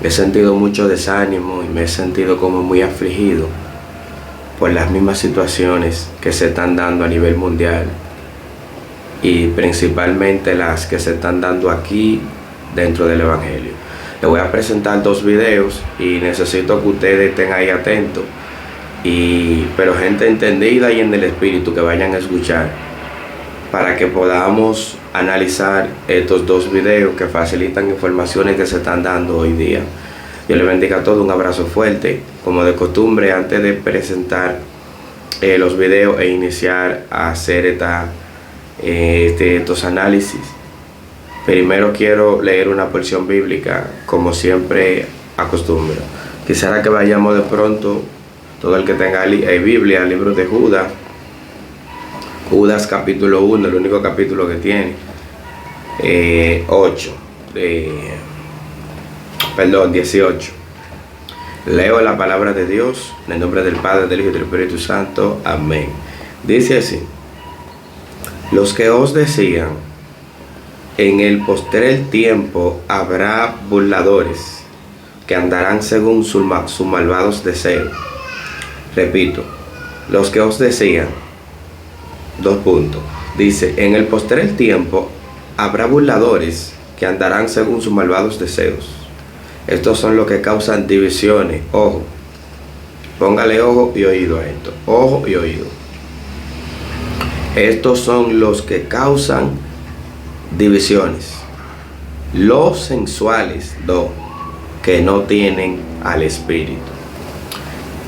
He sentido mucho desánimo y me he sentido como muy afligido por las mismas situaciones que se están dando a nivel mundial y principalmente las que se están dando aquí dentro del Evangelio. Les voy a presentar 2 videos y necesito que ustedes estén ahí atentos, pero gente entendida y en el espíritu que vayan a escuchar para que podamos analizar estos 2 videos que facilitan informaciones que se están dando hoy día. Dios les bendiga a todos, un abrazo fuerte. Como de costumbre, antes de presentar los videos e iniciar a hacer estos análisis, primero quiero leer una porción bíblica, como siempre acostumbro. Quisiera que vayamos de pronto, todo el que tenga Biblia, el libro de Judas capítulo 1, el único capítulo que tiene, 18. Leo la palabra de Dios en el nombre del Padre, del Hijo y del Espíritu Santo. Amén. Dice así: los que os decían, en el postrer tiempo habrá burladores que andarán según sus malvados deseos. Repito, los que os decían, 2 puntos. Dice, en el postrer tiempo habrá burladores que andarán según sus malvados deseos. Estos son los que causan divisiones. Ojo, póngale ojo y oído a esto. Ojo y oído. Estos son los que causan divisiones. Los sensuales, que no tienen al Espíritu.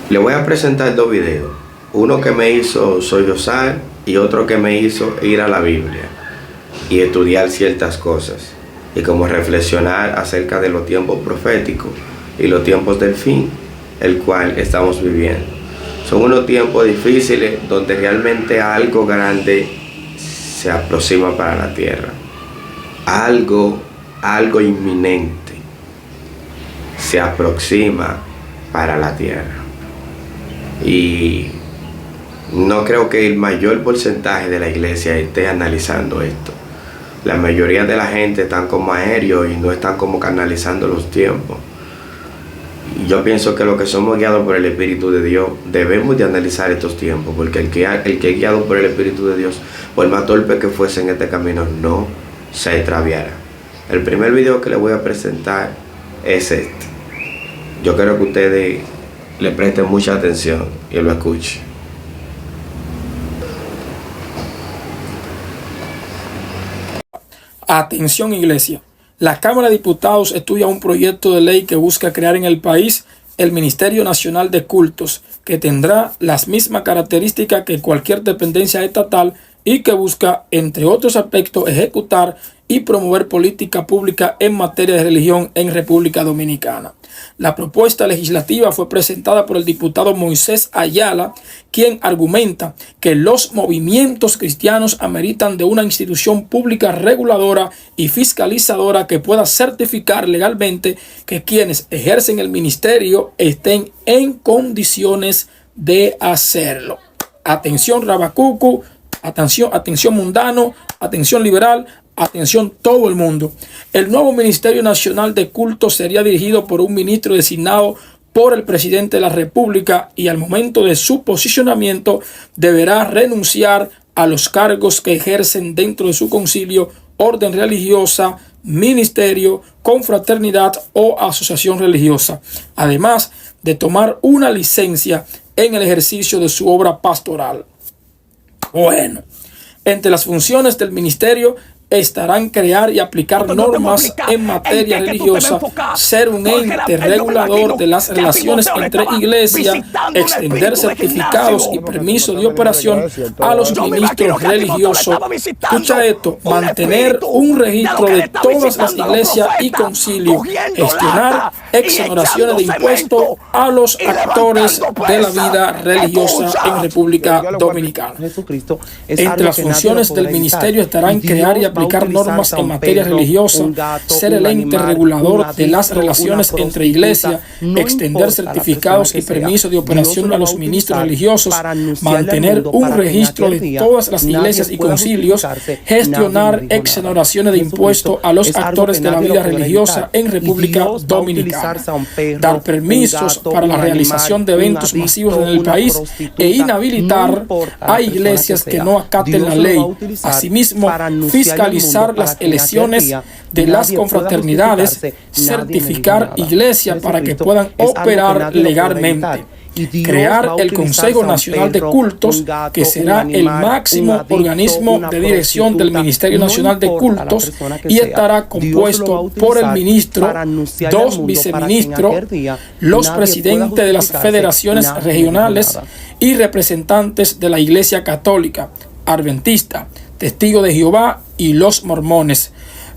Le voy a presentar 2 videos. Uno que me hizo sollozar y otro que me hizo ir a la Biblia y estudiar ciertas cosas y como reflexionar acerca de los tiempos proféticos y los tiempos del fin, el cual estamos viviendo. Son unos tiempos difíciles donde realmente algo grande se aproxima para la tierra. Algo inminente se aproxima para la tierra. Y no creo que el mayor porcentaje de la iglesia esté analizando esto. La mayoría de la gente están como aéreos y no están como canalizando los tiempos. Y yo pienso que los que somos guiados por el Espíritu de Dios debemos de analizar estos tiempos, porque el que es guiado por el Espíritu de Dios, por más torpe que fuese en este camino, no se extraviará. El primer video que les voy a presentar es este. Yo quiero que ustedes le presten mucha atención y lo escuchen. Atención, iglesia. La Cámara de Diputados estudia un proyecto de ley que busca crear en el país el Ministerio Nacional de Cultos, que tendrá las mismas características que cualquier dependencia estatal y que busca, entre otros aspectos, ejecutar y promover política pública en materia de religión en República Dominicana. La propuesta legislativa fue presentada por el diputado Moisés Ayala, quien argumenta que los movimientos cristianos ameritan de una institución pública reguladora y fiscalizadora que pueda certificar legalmente que quienes ejercen el ministerio estén en condiciones de hacerlo. Atención Rabacucu, atención mundano, atención liberal, atención todo el mundo. El nuevo Ministerio Nacional de Cultos sería dirigido por un ministro designado por el presidente de la República y al momento de su posicionamiento deberá renunciar a los cargos que ejercen dentro de su concilio, orden religiosa, ministerio, confraternidad o asociación religiosa, además de tomar una licencia en el ejercicio de su obra pastoral. Bueno, entre las funciones del ministerio estarán crear y aplicar normas en materia religiosa, ser un ente regulador de las relaciones entre iglesias, extender certificados y permisos de operación a los ministros religiosos. Escucha esto: mantener un registro de todas las iglesias y concilios, gestionar exoneraciones de impuestos a los actores de la vida religiosa en República Dominicana. Entre las funciones del ministerio estarán crear y aplicar aplicar normas en materia religiosa, ser el ente regulador de las relaciones entre iglesias, extender certificados y permisos de operación a los ministros religiosos, mantener un registro de todas las iglesias y concilios, gestionar exoneraciones de impuestos a los actores de la vida religiosa en República Dominicana, dar permisos para la realización de eventos masivos en el país e inhabilitar a iglesias que no acaten la ley. Asimismo, fiscalizar las elecciones de las confraternidades, certificar iglesias para que puedan operar legalmente, crear el Consejo Nacional de Cultos, que será el máximo organismo de dirección del Ministerio Nacional de Cultos y estará compuesto por el ministro, 2 viceministros, los presidentes de las federaciones regionales y representantes de la Iglesia Católica, Adventista, Testigos de Jehová y los mormones.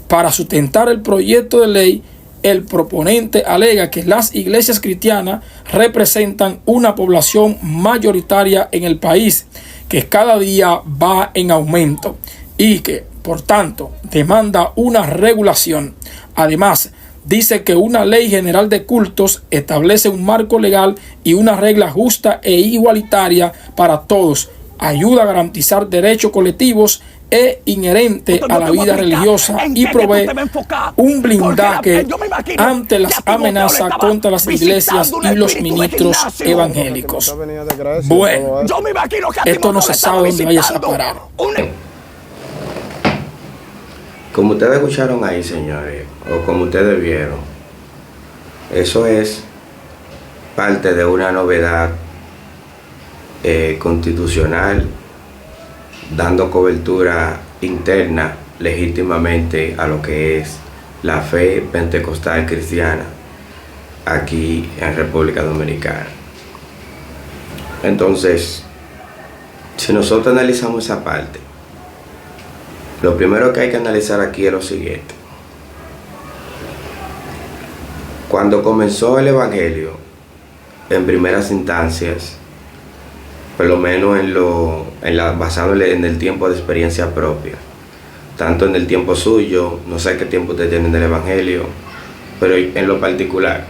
Para sustentar el proyecto de ley, el proponente alega que las iglesias cristianas representan una población mayoritaria en el país, que cada día va en aumento y que, por tanto, demanda una regulación. Además, dice que una ley general de cultos establece un marco legal y una regla justa e igualitaria para todos, ayuda a garantizar derechos colectivos e inherente a la vida religiosa y provee un blindaje ante las amenazas contra las iglesias y los ministros evangélicos. Bueno, esto no se sabe dónde vayas a parar. Como ustedes escucharon ahí, señores, o como ustedes vieron, eso es parte de una novedad constitucional, dando cobertura interna legítimamente a lo que es la fe pentecostal cristiana aquí en República Dominicana. Entonces, si nosotros analizamos esa parte, lo primero que hay que analizar aquí es lo siguiente. Cuando comenzó el Evangelio, en primeras instancias, por lo menos basado en el tiempo de experiencia propia, tanto en el tiempo suyo, no sé qué tiempo ustedes tienen del Evangelio, pero en lo particular,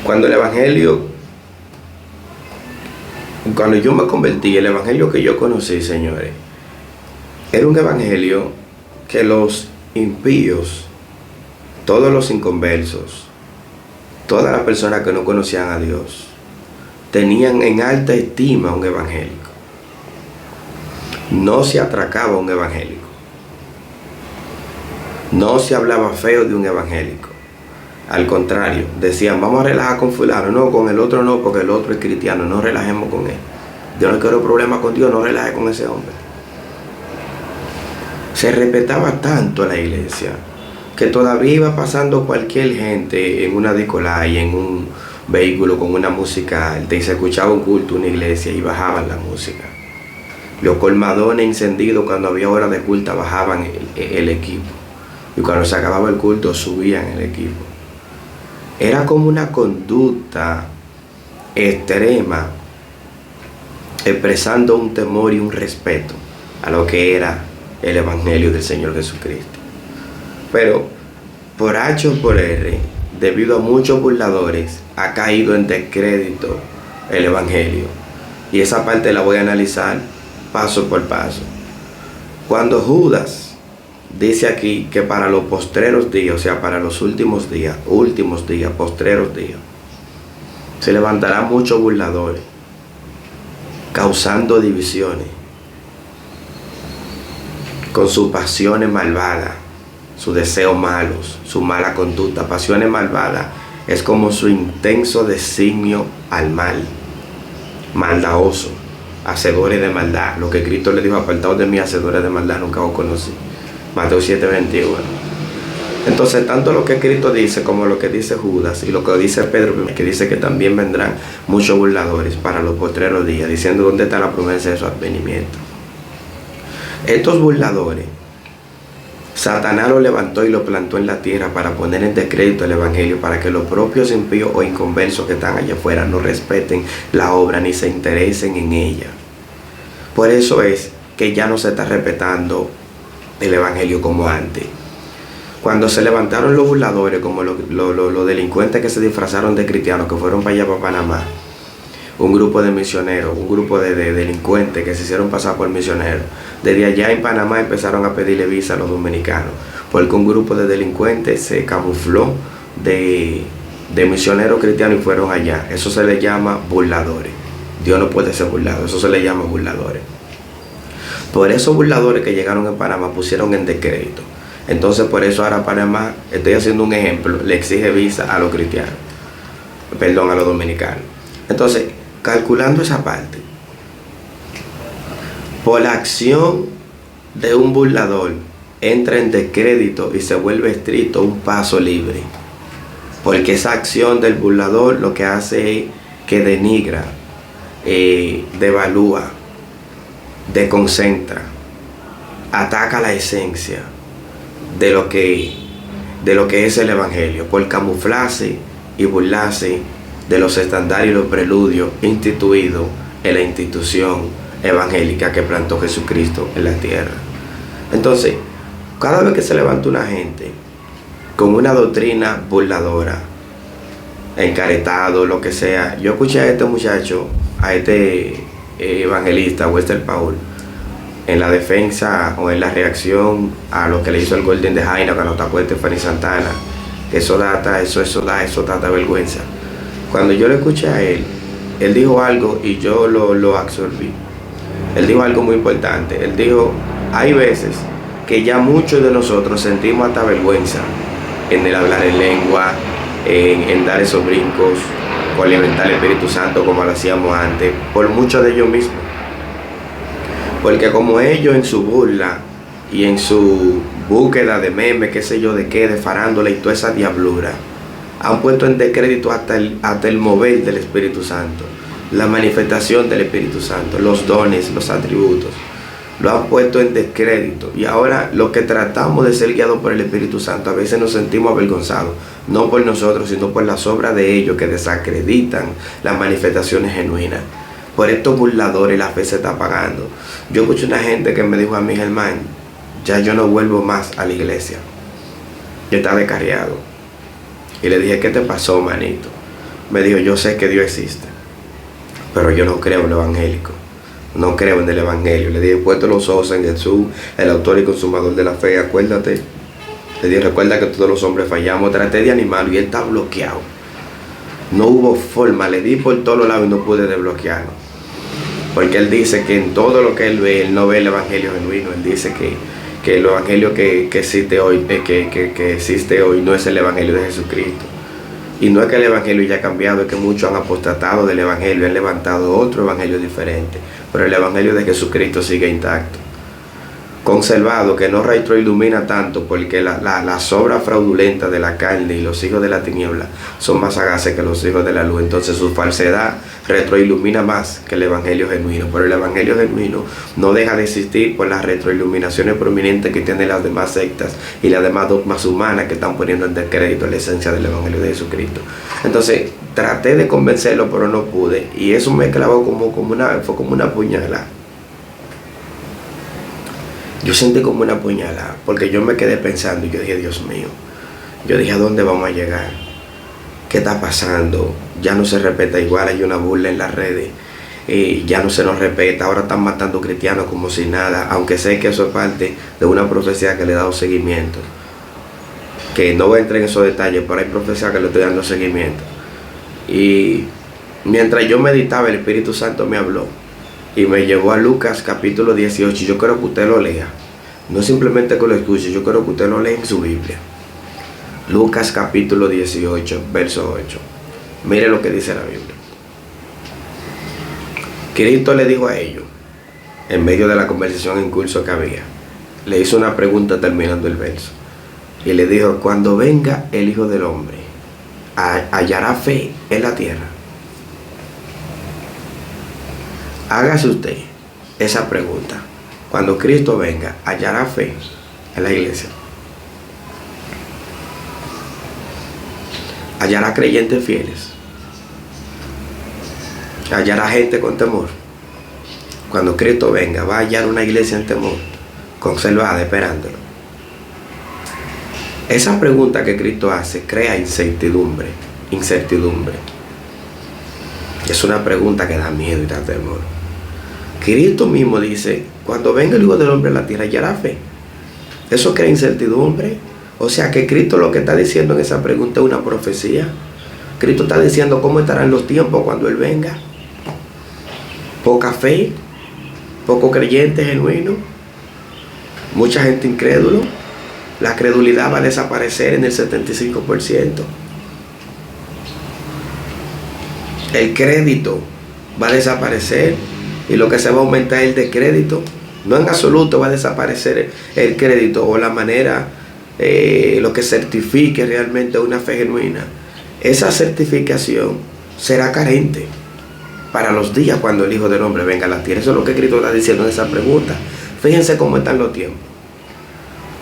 cuando yo me convertí, el Evangelio que yo conocí, señores, era un Evangelio que los impíos, todos los inconversos, todas las personas que no conocían a Dios, tenían en alta estima a un evangélico. No se atracaba a un evangélico. No se hablaba feo de un evangélico. Al contrario, decían, vamos a relajar con fulano. No, con el otro no, porque el otro es cristiano. No relajemos con él. Yo no quiero problemas con Dios, no relaje con ese hombre. Se respetaba tanto a la iglesia que todavía iba pasando cualquier gente en una Nicolai, en un vehículo con una música alta, y se escuchaba un culto, una iglesia, y bajaban la música. Los colmadones encendidos cuando había hora de culto bajaban el equipo, y cuando se acababa el culto subían el equipo. Era como una conducta extrema, expresando un temor y un respeto a lo que era el Evangelio del Señor Jesucristo. Pero por H o por R, debido a muchos burladores, ha caído en descrédito el Evangelio. Y esa parte la voy a analizar paso por paso. Cuando Judas dice aquí que para los postreros días, o sea, para los últimos días, postreros días, se levantarán muchos burladores, causando divisiones, con sus pasiones malvadas, sus deseos malos, su mala conducta. Pasiones malvadas es como su intenso designio al mal, maldadoso, hacedores de maldad. Lo que Cristo le dijo, apartados de mí, hacedores de maldad, nunca os conocí. Mateo 7:21. Entonces, tanto lo que Cristo dice como lo que dice Judas y lo que dice Pedro, que dice que también vendrán muchos burladores para los postreros días, diciendo dónde está la promesa de su advenimiento. Estos burladores, Satanás lo levantó y lo plantó en la tierra para poner en descrédito el Evangelio, para que los propios impíos o inconversos que están allá afuera no respeten la obra ni se interesen en ella. Por eso es que ya no se está respetando el evangelio como antes. Cuando se levantaron los burladores, como los delincuentes que se disfrazaron de cristianos, que fueron para allá, para Panamá, un grupo de misioneros, un grupo de delincuentes que se hicieron pasar por misioneros, desde allá en Panamá empezaron a pedirle visa a los dominicanos, porque un grupo de delincuentes se camufló de misioneros cristianos y fueron allá. Eso se le llama burladores. Dios no puede ser burlado, eso se le llama burladores. Por esos burladores que llegaron en Panamá pusieron en descrédito. Entonces por eso ahora Panamá, estoy haciendo un ejemplo, le exige visa a los cristianos, perdón, a los dominicanos. Entonces, calculando esa parte, por la acción de un burlador entra en descrédito y se vuelve estricto un paso libre, porque esa acción del burlador lo que hace es que denigra, devalúa, desconcentra, ataca la esencia de lo que es el evangelio, por camuflarse y burlarse de los estándares y los preludios instituidos en la institución evangélica que plantó Jesucristo en la tierra. Entonces, cada vez que se levanta una gente con una doctrina burladora, encaretado, lo que sea, yo escuché a este muchacho, a este evangelista, Wester Paul, en la defensa o en la reacción a lo que le hizo el Golden de Jaina cuando atacó a Stephanie Santana, que eso da vergüenza. Cuando yo lo escuché a él dijo algo y yo lo absorbí. Él dijo algo muy importante. Él dijo, hay veces que ya muchos de nosotros sentimos hasta vergüenza en el hablar en lengua, en dar esos brincos, o alimentar el Espíritu Santo como lo hacíamos antes, por muchos de ellos mismos. Porque como ellos en su burla y en su búsqueda de memes, qué sé yo de qué, de farándula y toda esa diablura, han puesto en descrédito hasta el mover del Espíritu Santo, la manifestación del Espíritu Santo, los dones, los atributos, lo han puesto en descrédito. Y ahora los que tratamos de ser guiados por el Espíritu Santo, a veces nos sentimos avergonzados, no por nosotros, sino por las obras de ellos que desacreditan las manifestaciones genuinas. Por estos burladores la fe se está apagando. Yo escuché una gente que me dijo a mí, Germán, ya yo no vuelvo más a la iglesia. Yo estaba descarriado. Y le dije, ¿qué te pasó, manito? Me dijo, yo sé que Dios existe, pero yo no creo en lo evangélico. No creo en el evangelio. Le dije, puesto los ojos en Jesús, el autor y consumador de la fe, acuérdate. Le dije, recuerda que todos los hombres fallamos. Traté de animarlo y él está bloqueado. No hubo forma, le di por todos lados y no pude desbloquearlo. Porque él dice que en todo lo que él ve, él no ve el evangelio genuino. Él dice que el evangelio que existe hoy, que existe hoy no es el evangelio de Jesucristo. Y no es que el evangelio ya ha cambiado, es que muchos han apostatado del evangelio, han levantado otro evangelio diferente. Pero el evangelio de Jesucristo sigue intacto, conservado, que no retroilumina tanto, porque las obras fraudulentas de la carne y los hijos de la tiniebla son más sagaces que los hijos de la luz. Entonces su falsedad retroilumina más que el evangelio genuino. Pero el evangelio genuino no deja de existir por las retroiluminaciones prominentes que tienen las demás sectas y las demás dogmas humanas que están poniendo en descrédito la esencia del evangelio de Jesucristo. Entonces traté de convencerlo, pero no pude, y eso me clavó fue como una puñalada. Yo sentí como una puñalada, porque yo me quedé pensando y yo dije, Dios mío, yo dije, ¿a dónde vamos a llegar? ¿Qué está pasando? Ya no se respeta igual, hay una burla en las redes, ya no se nos respeta, ahora están matando cristianos como si nada, aunque sé que eso es parte de una profecía que le he dado seguimiento, que no voy a entrar en esos detalles, pero hay profecía que le estoy dando seguimiento. Y mientras yo meditaba, el Espíritu Santo me habló y me llevó a Lucas capítulo 18. Yo quiero que usted lo lea, no simplemente que lo escuche, yo quiero que usted lo lea en su Biblia. Lucas capítulo 18, verso 8. Mire lo que dice la Biblia. Cristo le dijo a ellos, en medio de la conversación en curso que había, le hizo una pregunta terminando el verso, y le dijo, cuando venga el Hijo del Hombre, ¿hallará fe en la tierra? Hágase usted esa pregunta. Cuando Cristo venga, ¿hallará fe en la iglesia? ¿Hallará creyentes fieles? ¿Hallará gente con temor? cuando Cristo venga, va a hallar una iglesia en temor, conservada, esperándolo? Esa pregunta que Cristo hace crea incertidumbre. Es una pregunta que da miedo y da temor. Cristo mismo dice, cuando venga el Hijo del Hombre a la tierra, hallará fe. Eso crea incertidumbre. O sea que Cristo lo que está diciendo en esa pregunta es una profecía. Cristo está diciendo cómo estarán los tiempos cuando Él venga. Poca fe, poco creyente genuino, mucha gente incrédulo. La credulidad va a desaparecer en el 75%. El crédito va a desaparecer y lo que se va a aumentar es el descrédito. No en absoluto va a desaparecer el crédito o la manera, lo que certifique realmente una fe genuina. Esa certificación será carente para los días cuando el Hijo del Hombre venga a la tierra. Eso es lo que Cristo está diciendo en esa pregunta. Fíjense cómo están los tiempos.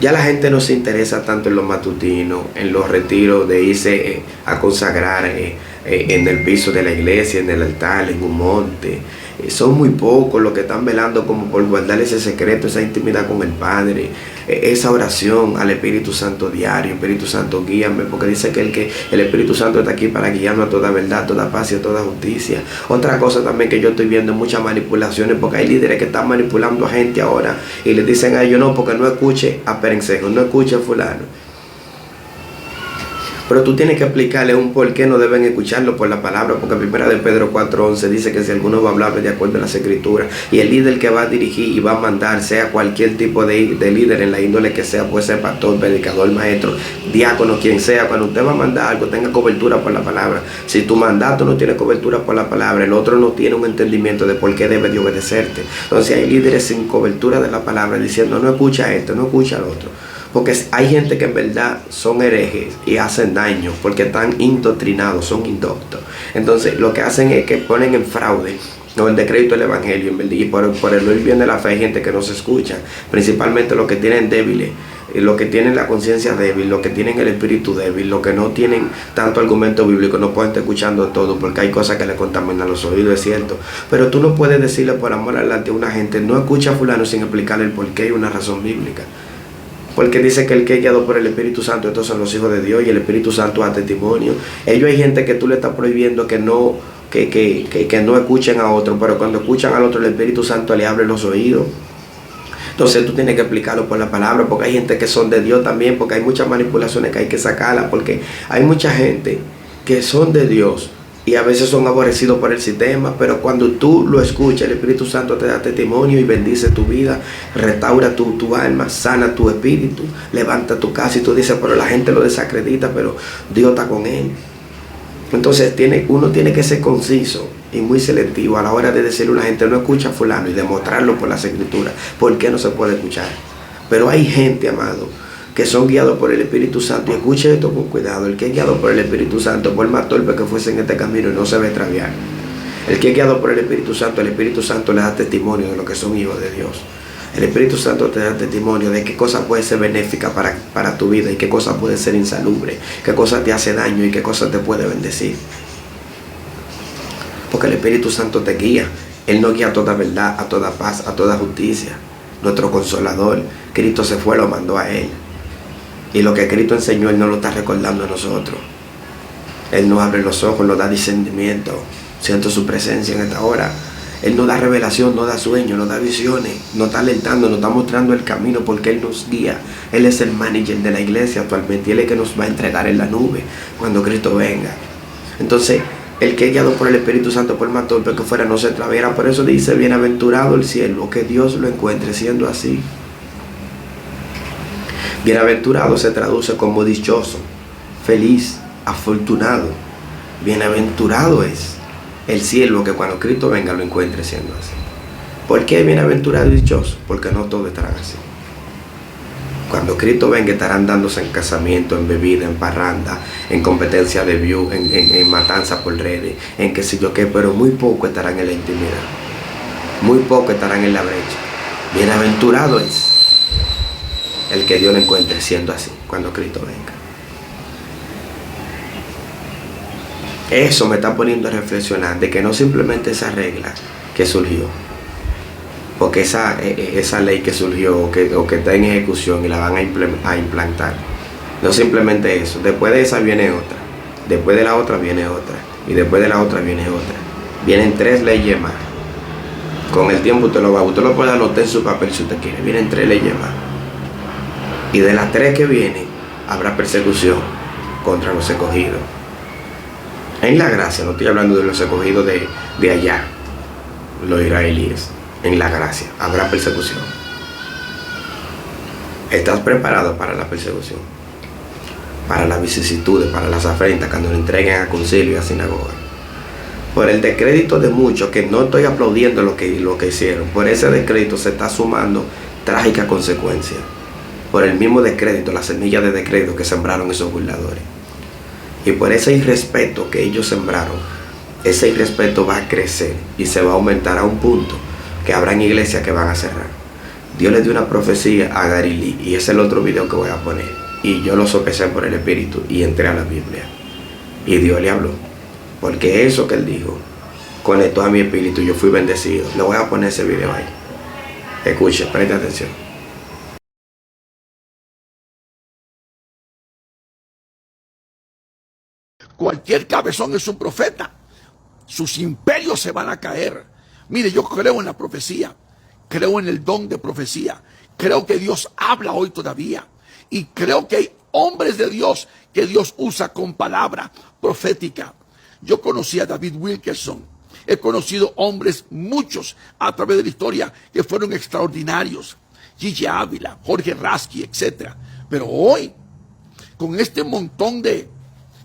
Ya la gente no se interesa tanto en los matutinos, en los retiros de irse a consagrar en el piso de la iglesia, en el altar, en un monte. Son muy pocos los que están velando como por guardar ese secreto, esa intimidad con el Padre, esa oración al Espíritu Santo diario. Espíritu Santo, guíame, porque dice que el Espíritu Santo está aquí para guiarnos a toda verdad, toda paz y a toda justicia. Otra cosa también que yo estoy viendo, muchas manipulaciones, porque hay líderes que están manipulando a gente ahora y les dicen a ellos, no, porque no escuche a Perencejo, no escuche a fulano. Pero tú tienes que explicarle un por qué no deben escucharlo por la palabra, porque primera de Pedro 4:11 dice que si alguno va a hablar de acuerdo a las escrituras, y el líder que va a dirigir y va a mandar, sea cualquier tipo de líder en la índole que sea, puede ser pastor, predicador, maestro, diácono, quien sea, cuando usted va a mandar algo, tenga cobertura por la palabra. Si tu mandato no tiene cobertura por la palabra, el otro no tiene un entendimiento de por qué debe de obedecerte. Entonces hay líderes sin cobertura de la palabra diciendo, no escucha esto, no escucha al otro. Porque hay gente que en verdad son herejes y hacen daño porque están indoctrinados, son indoctos. Entonces lo que hacen es que ponen en fraude o en descrédito el evangelio, en verdad, y por el bien de la fe hay gente que no se escucha, principalmente los que tienen débiles, los que tienen la conciencia débil, los que tienen el espíritu débil, los que no tienen tanto argumento bíblico, no pueden estar escuchando todo porque hay cosas que le contaminan los oídos, es cierto. Pero tú no puedes decirle por amor al arte a una gente, no escucha a fulano sin explicarle el porqué y una razón bíblica. Porque dice que el que es guiado por el Espíritu Santo, estos son los hijos de Dios, y el Espíritu Santo da testimonio. Ellos hay gente que tú le estás prohibiendo que no escuchen a otro, pero cuando escuchan al otro el Espíritu Santo le abre los oídos. Entonces tú tienes que explicarlo por la palabra, porque hay gente que son de Dios también, porque hay muchas manipulaciones que hay que sacarlas, porque hay mucha gente que son de Dios y a veces son aborrecidos por el sistema, pero cuando tú lo escuchas, el Espíritu Santo te da testimonio y bendice tu vida, restaura tu alma, sana tu espíritu, levanta tu casa, y tú dices, pero la gente lo desacredita, pero Dios está con él. Entonces uno tiene que ser conciso y muy selectivo a la hora de decirle a una gente, no escucha a fulano, y demostrarlo por las escrituras, por qué no se puede escuchar. Pero hay gente, amado, que son guiados por el Espíritu Santo, y escuche esto con cuidado. El que es guiado por el Espíritu Santo, por más torpe que fuese en este camino, y no se va a extraviar. El que es guiado por el Espíritu Santo le da testimonio de lo que son hijos de Dios. El Espíritu Santo te da testimonio de qué cosa puede ser benéfica para tu vida y qué cosa puede ser insalubre, qué cosa te hace daño y qué cosa te puede bendecir. Porque el Espíritu Santo te guía. Él nos guía a toda verdad, a toda paz, a toda justicia. Nuestro consolador, Cristo se fue, lo mandó a Él. Y lo que Cristo enseñó, Él no lo está recordando a nosotros. Él nos abre los ojos, nos da discernimiento. Siento su presencia en esta hora. Él nos da revelación, nos da sueños, nos da visiones, nos está alentando, nos está mostrando el camino porque Él nos guía. Él es el manager de la iglesia actualmente y Él es el que nos va a entregar en la nube cuando Cristo venga. Entonces, el que es guiado por el Espíritu Santo, por más torpe que fuera, no se extraviará. Por eso dice, bienaventurado el siervo, que Dios lo encuentre siendo así. Bienaventurado se traduce como dichoso, feliz, afortunado. Bienaventurado es el siervo que cuando Cristo venga lo encuentre siendo así. ¿Por qué bienaventurado y dichoso? Porque no todos estarán así. Cuando Cristo venga estarán dándose en casamiento, en bebida, en parranda, en competencia de view, en matanza por redes, en qué sé yo qué, pero muy poco estarán en la intimidad. Muy poco estarán en la brecha. Bienaventurado es el que Dios lo encuentre siendo así cuando Cristo venga. Eso me está poniendo a reflexionar de que no simplemente esa regla que surgió, Porque esa ley que surgió o que está en ejecución y la van a implantar, no simplemente eso, después de esa viene otra, después de la otra viene otra, y después de la otra viene otra. Vienen 3 leyes más. Con el tiempo usted lo puede anotar en su papel si usted quiere. Vienen 3 leyes más. Y de las 3 que vienen, habrá persecución contra los escogidos. En la gracia, no estoy hablando de los escogidos de allá, los israelíes. En la gracia, habrá persecución. ¿Estás preparado para la persecución? Para las vicisitudes, para las afrentas, cuando lo entreguen a concilio y a sinagoga. Por el descrédito de muchos, que no estoy aplaudiendo lo que hicieron, por ese descrédito se está sumando trágicas consecuencias. Por el mismo descrédito, la semilla de descrédito que sembraron esos burladores. Y por ese irrespeto que ellos sembraron, ese irrespeto va a crecer y se va a aumentar a un punto que habrán iglesias que van a cerrar. Dios le dio una profecía a Gary Lee, y es el otro video que voy a poner. Y yo lo sopesé por el Espíritu y entré a la Biblia. Y Dios le habló. Porque eso que él dijo conectó a mi espíritu y yo fui bendecido. Le voy a poner ese video ahí. Escuche, preste atención. Cualquier cabezón es un profeta. Sus imperios se van a caer. Mire, yo creo en la profecía. Creo en el don de profecía. Creo que Dios habla hoy todavía. Y creo que hay hombres de Dios que Dios usa con palabra profética. Yo conocí a David Wilkerson. He conocido hombres, muchos, a través de la historia, que fueron extraordinarios. Gigi Ávila, Jorge Rasky, etc. Pero hoy, con este montón de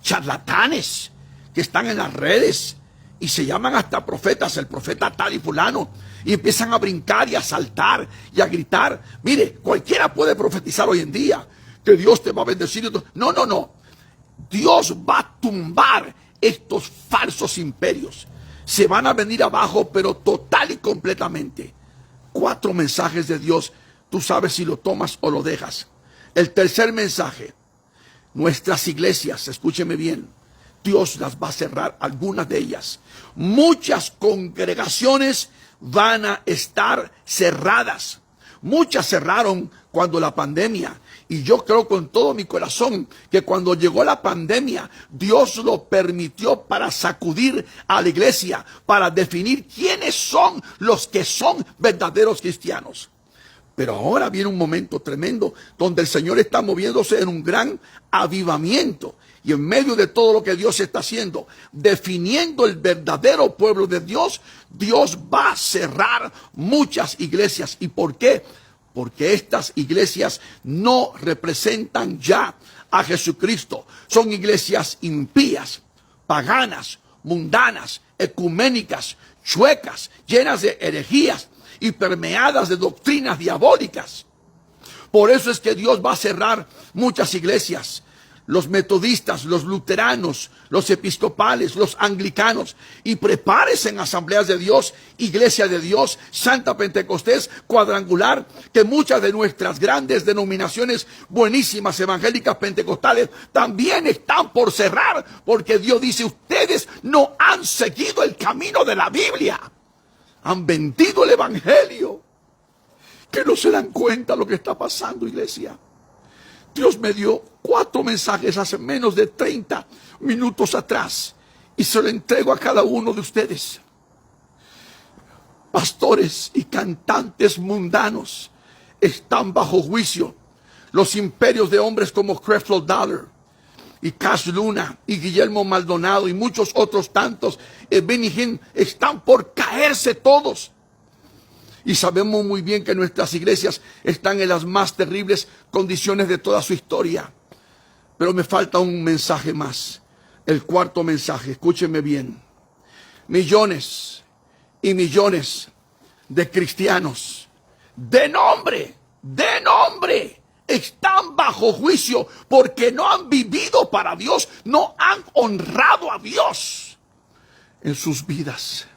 charlatanes que están en las redes y se llaman hasta profetas, el profeta tal y fulano, y empiezan a brincar y a saltar y a gritar. Mire, cualquiera puede profetizar hoy en día que Dios te va a bendecir. No, no, no. Dios va a tumbar estos falsos imperios. Se van a venir abajo, pero total y completamente. 4 mensajes de Dios. Tú sabes si lo tomas o lo dejas. El tercer mensaje. Nuestras iglesias, escúcheme bien, Dios las va a cerrar, algunas de ellas. Muchas congregaciones van a estar cerradas. Muchas cerraron cuando la pandemia. Y yo creo con todo mi corazón que cuando llegó la pandemia, Dios lo permitió para sacudir a la iglesia, para definir quiénes son los que son verdaderos cristianos. Pero ahora viene un momento tremendo donde el Señor está moviéndose en un gran avivamiento. Y en medio de todo lo que Dios está haciendo, definiendo el verdadero pueblo de Dios, Dios va a cerrar muchas iglesias. ¿Y por qué? Porque estas iglesias no representan ya a Jesucristo. Son iglesias impías, paganas, mundanas, ecuménicas, chuecas, llenas de herejías y permeadas de doctrinas diabólicas. Por eso es que Dios va a cerrar muchas iglesias. Los metodistas, los luteranos, los episcopales, los anglicanos. Y prepárese en asambleas de Dios, iglesia de Dios, Santa Pentecostés, cuadrangular, que muchas de nuestras grandes denominaciones buenísimas evangélicas pentecostales también están por cerrar, porque Dios dice, ustedes no han seguido el camino de la Biblia. Han vendido el evangelio. Que no se dan cuenta lo que está pasando, iglesia. Dios me dio 4 mensajes hace menos de 30 minutos atrás y se lo entrego a cada uno de ustedes. Pastores y cantantes mundanos están bajo juicio. Los imperios de hombres como Creflo Dollar y Cash Luna y Guillermo Maldonado y muchos otros tantos, Benny Hinn, están por caerse todos. Y sabemos muy bien que nuestras iglesias están en las más terribles condiciones de toda su historia. Pero me falta un mensaje más. El 4º mensaje, escúchenme bien. Millones y millones de cristianos de nombre, están bajo juicio porque no han vivido para Dios, no han honrado a Dios en sus vidas.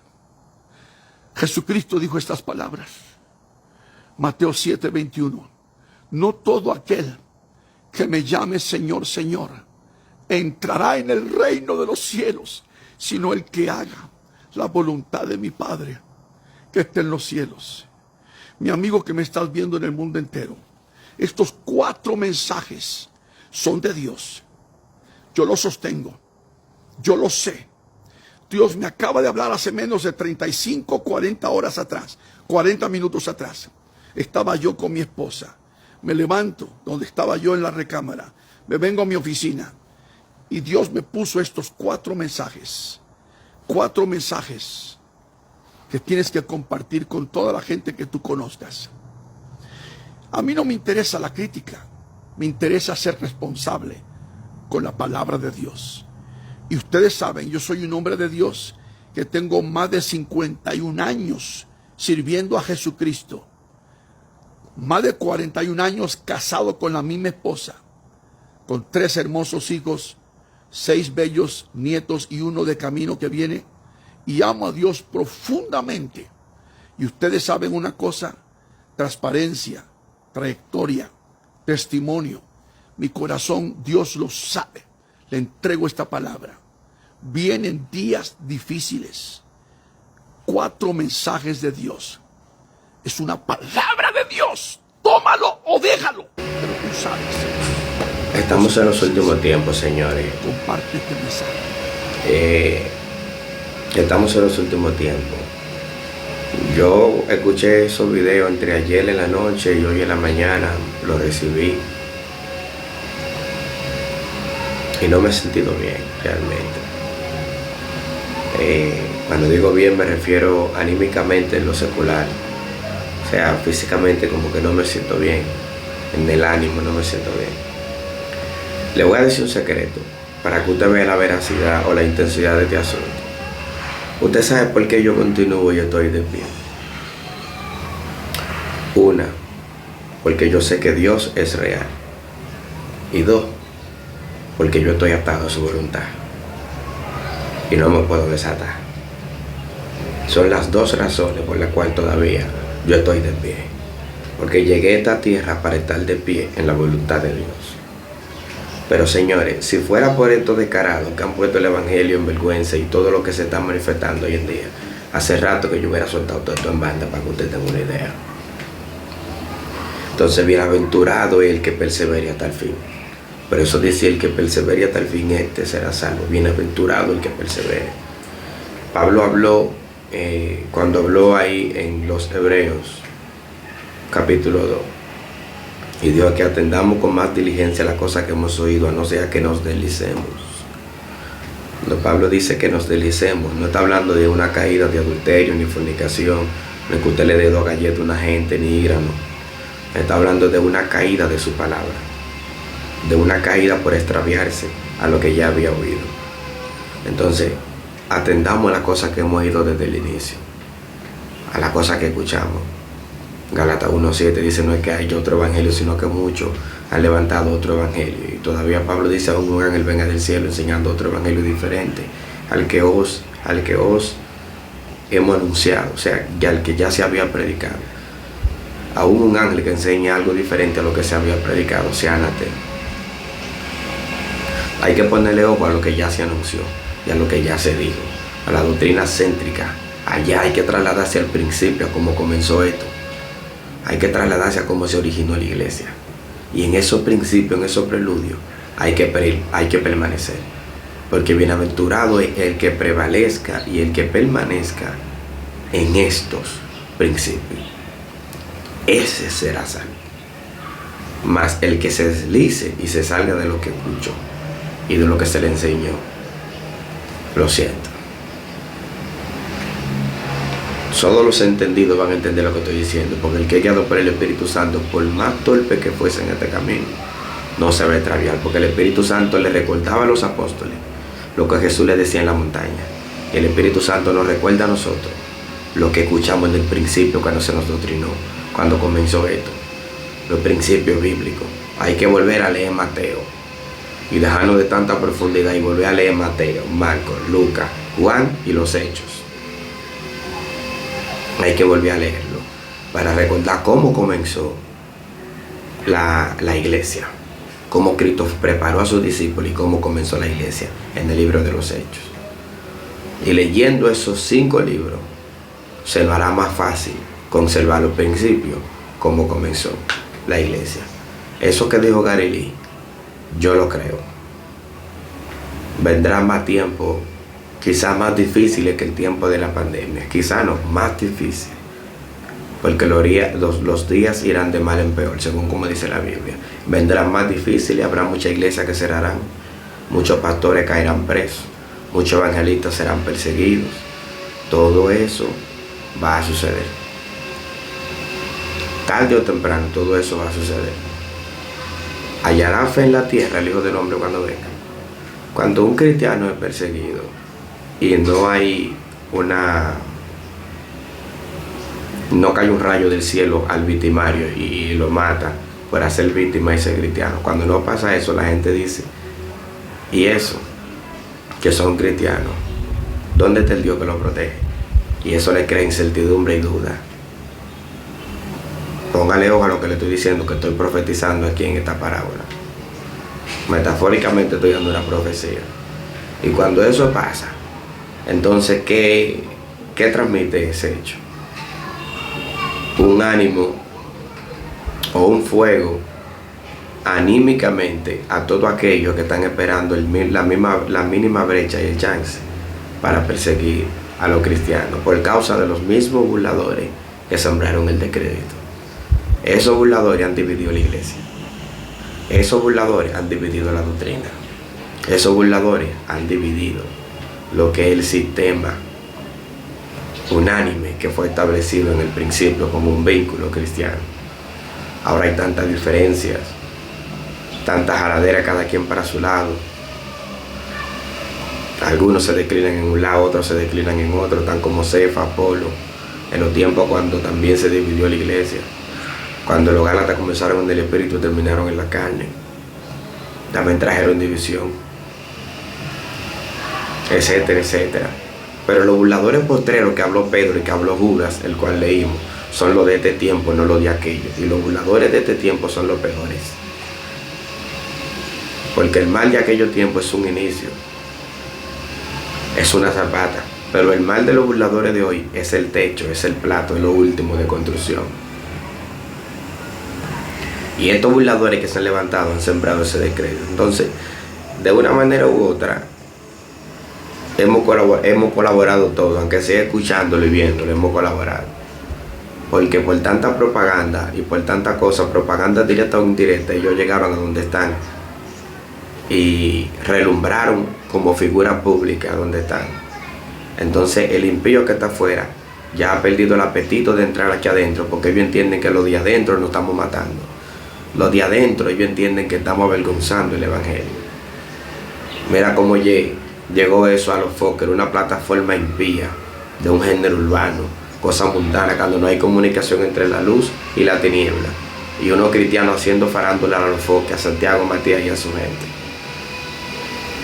Jesucristo dijo estas palabras. Mateo 7:21. No todo aquel que me llame Señor, Señor, entrará en el reino de los cielos, sino el que haga la voluntad de mi Padre que está en los cielos. mi amigo que me estás viendo en el mundo entero, estos 4 mensajes son de Dios. Yo los sostengo, yo lo sé. Dios me acaba de hablar hace menos de 35, 40 horas atrás, 40 minutos atrás. Estaba yo con mi esposa. Me levanto donde estaba yo en la recámara. Me vengo a mi oficina. Y Dios me puso estos 4 mensajes. 4 mensajes que tienes que compartir con toda la gente que tú conozcas. A mí no me interesa la crítica. Me interesa ser responsable con la palabra de Dios. Y ustedes saben, yo soy un hombre de Dios que tengo más de 51 años sirviendo a Jesucristo. Más de 41 años casado con la misma esposa, con 3 hermosos hijos, 6 bellos nietos y 1 de camino que viene. Y amo a Dios profundamente. Y ustedes saben una cosa: transparencia, trayectoria, testimonio. Mi corazón, Dios lo sabe. Le entrego esta palabra. Vienen días difíciles. 4 mensajes de Dios. Es una palabra de Dios. Tómalo o déjalo. Pero tú sabes. Estamos en los últimos tiempos, señores. Comparte este mensaje. Estamos en los últimos tiempos. Yo escuché esos videos entre ayer en la noche y hoy en la mañana. Los recibí. Y no me he sentido bien, realmente. Cuando digo bien me refiero anímicamente en lo secular. O sea, físicamente como que no me siento bien. En el ánimo no me siento bien. Le voy a decir un secreto para que usted vea la veracidad o la intensidad de este asunto. Usted sabe por qué yo continúo y estoy de pie. 1, porque yo sé que Dios es real. Y 2, porque yo estoy atado a su voluntad y no me puedo desatar. Son las 2 razones por las cuales todavía yo estoy de pie, porque llegué a esta tierra para estar de pie en la voluntad de Dios. Pero señores, si fuera por estos descarados que han puesto el evangelio en vergüenza y todo lo que se está manifestando hoy en día, hace rato que yo hubiera soltado todo esto en banda para que usted tenga una idea. Entonces, bienaventurado es el que persevere hasta el fin. Pero eso dice: el que persevere hasta el fin, este será salvo. Bienaventurado el que persevere. Pablo habló, cuando habló ahí en los Hebreos, capítulo 2, y dijo que atendamos con más diligencia las cosas que hemos oído, a no sea que nos deslicemos. Cuando Pablo dice que nos deslicemos, no está hablando de una caída de adulterio, ni fornicación, no es que usted le dé 2 galletas a una gente, ni ira, no. Está hablando de una caída de su palabra, de una caída por extraviarse a lo que ya había oído. Entonces, atendamos a las cosas que hemos oído desde el inicio, a las cosas que escuchamos. Gálatas 1:7 dice: no es que hay otro evangelio, sino que muchos han levantado otro evangelio. Y todavía Pablo dice: aún un ángel venga del cielo enseñando otro evangelio diferente al que os hemos anunciado, o sea, al que ya se había predicado. Aún un ángel que enseñe algo diferente a lo que se había predicado, sea anatema. Hay que ponerle ojo a lo que ya se anunció y a lo que ya se dijo, a la doctrina céntrica. Allá hay que trasladarse al principio, a cómo comenzó esto. Hay que trasladarse a cómo se originó la iglesia. Y en esos principios, en esos preludios, hay que permanecer. Porque bienaventurado es el que prevalezca y el que permanezca en estos principios. Ese será salvo. Mas el que se deslice y se salga de lo que escuchó y de lo que se le enseñó, lo siento. Solo los entendidos van a entender lo que estoy diciendo, porque el que es guiado por el Espíritu Santo, por más torpe que fuese en este camino, no se va a extraviar, porque el Espíritu Santo le recordaba a los apóstoles lo que Jesús les decía en la montaña. Y el Espíritu Santo nos recuerda a nosotros lo que escuchamos en el principio cuando se nos doctrinó, cuando comenzó esto, los principios bíblicos. Hay que volver a leer Mateo y dejarnos de tanta profundidad y volver a leer Mateo, Marcos, Lucas, Juan y los Hechos. Hay que volver a leerlo para recordar cómo comenzó la iglesia, cómo Cristo preparó a sus discípulos y cómo comenzó la iglesia en el libro de los Hechos. Y leyendo esos 5 libros se nos hará más fácil conservar los principios como comenzó la iglesia. Eso que dijo Gary Lee, yo lo creo. Vendrá más tiempo, quizás más difíciles que el tiempo de la pandemia. Quizás no, más difícil. Porque los días irán de mal en peor, según como dice la Biblia. Vendrán más difíciles, habrá muchas iglesias que cerrarán, muchos pastores caerán presos, muchos evangelistas serán perseguidos. Todo eso va a suceder. Tarde o temprano, todo eso va a suceder. Hallará fe en la tierra el Hijo del Hombre cuando venga. Cuando un cristiano es perseguido y no cae un rayo del cielo al victimario y lo mata por ser víctima y ser cristiano. Cuando no pasa eso, la gente dice, ¿y eso? Que son cristianos. ¿Dónde está el Dios que los protege? Y eso le crea incertidumbre y duda. Póngale ojo a lo que le estoy diciendo, que estoy profetizando aquí en esta parábola. Metafóricamente estoy dando una profecía. Y cuando eso pasa, entonces, ¿qué transmite ese hecho? Un ánimo o un fuego anímicamente a todos aquellos que están esperando la mínima brecha y el chance para perseguir a los cristianos por causa de los mismos burladores que sembraron el descrédito. Esos burladores han dividido la iglesia. Esos burladores han dividido la doctrina. Esos burladores han dividido lo que es el sistema unánime que fue establecido en el principio como un vínculo cristiano. Ahora hay tantas diferencias, tantas jaladeras, cada quien para su lado. Algunos se declinan en un lado, otros se declinan en otro, tan como Cefa, Apolo, en los tiempos cuando también se dividió la iglesia, cuando los Gálatas comenzaron en el espíritu y terminaron en la carne. También trajeron división, etcétera, etcétera. Pero los burladores postreros que habló Pedro y que habló Judas, el cual leímos, son los de este tiempo, no los de aquellos. Y los burladores de este tiempo son los peores. Porque el mal de aquellos tiempos es un inicio, es una zapata. Pero el mal de los burladores de hoy es el techo, es el plato, es lo último de construcción. Y estos burladores que se han levantado han sembrado ese descrédito. Entonces, de una manera u otra, hemos colaborado todos, aunque sea escuchándolo y viéndolo, hemos colaborado. Porque por tanta propaganda y por tanta cosa, propaganda directa o indirecta, ellos llegaron a donde están y relumbraron como figura pública donde están. Entonces el impío que está afuera ya ha perdido el apetito de entrar aquí adentro, porque ellos entienden que los de adentro nos estamos matando. Los de adentro ellos entienden que estamos avergonzando el evangelio. Mira cómo llegó eso a los Fokker, una plataforma impía de un género urbano, cosa mundana, cuando no hay comunicación entre la luz y la tiniebla. Y unos cristianos haciendo farándula a los Fokker, a Santiago Matías y a su gente,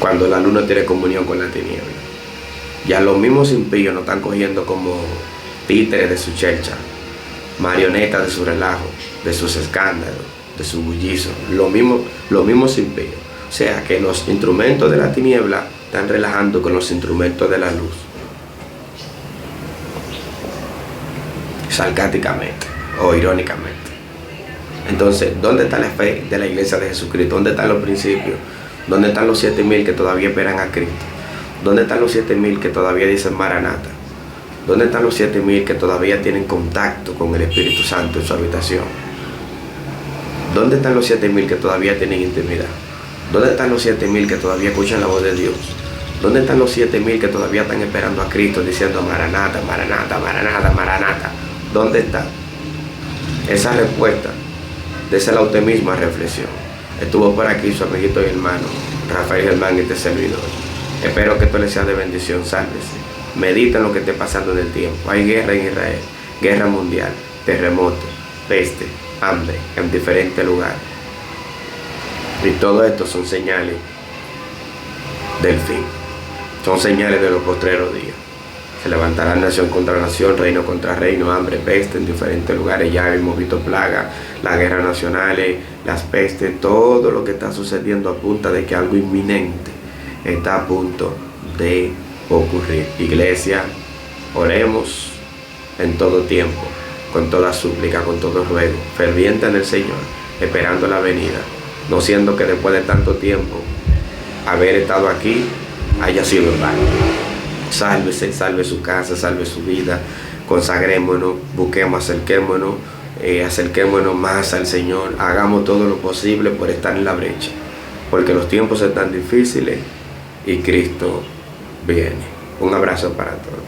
cuando la luz no tiene comunión con la tiniebla. Ya los mismos impíos nos están cogiendo como títeres de su chercha, marionetas de su relajo, de sus escándalos, de su bullizo. Los mismos impíos. O sea que los instrumentos de la tiniebla están relajando con los instrumentos de la luz, sarcásticamente o irónicamente. Entonces, ¿dónde está la fe de la iglesia de Jesucristo? ¿Dónde están los principios? ¿Dónde están los 7,000 que todavía esperan a Cristo? ¿Dónde están los 7,000 que todavía dicen Maranata? ¿Dónde están los 7,000 que todavía tienen contacto con el Espíritu Santo en su habitación? ¿Dónde están los 7,000 que todavía tienen intimidad? ¿Dónde están los 7,000 que todavía escuchan la voz de Dios? ¿Dónde están los 7,000 que todavía están esperando a Cristo diciendo Maranata, Maranata, Maranata, Maranata? ¿Dónde está? Esa respuesta de ese misma reflexión estuvo por aquí su amiguito y hermano Rafael Germán y este servidor. Espero que esto les sea de bendición. Sálvese, medita en lo que esté pasando en el tiempo. Hay guerra en Israel, guerra mundial, terremoto, peste, hambre en diferentes lugares, y todo esto son señales del fin, son señales de los postreros días. Se levantará nación contra nación, reino contra reino, hambre, peste en diferentes lugares. Ya hemos visto plagas, las guerras nacionales, las pestes, todo lo que está sucediendo apunta de que algo inminente está a punto de ocurrir. Iglesia, oremos en todo tiempo, con toda súplica, con todo ruego, ferviente en el Señor, esperando la venida, no siendo que después de tanto tiempo haber estado aquí haya sido en vano. Sálvese, salve su casa, salve su vida, consagrémonos, busquemos, acerquémonos más al Señor, hagamos todo lo posible por estar en la brecha, porque los tiempos están difíciles y Cristo viene. Un abrazo para todos.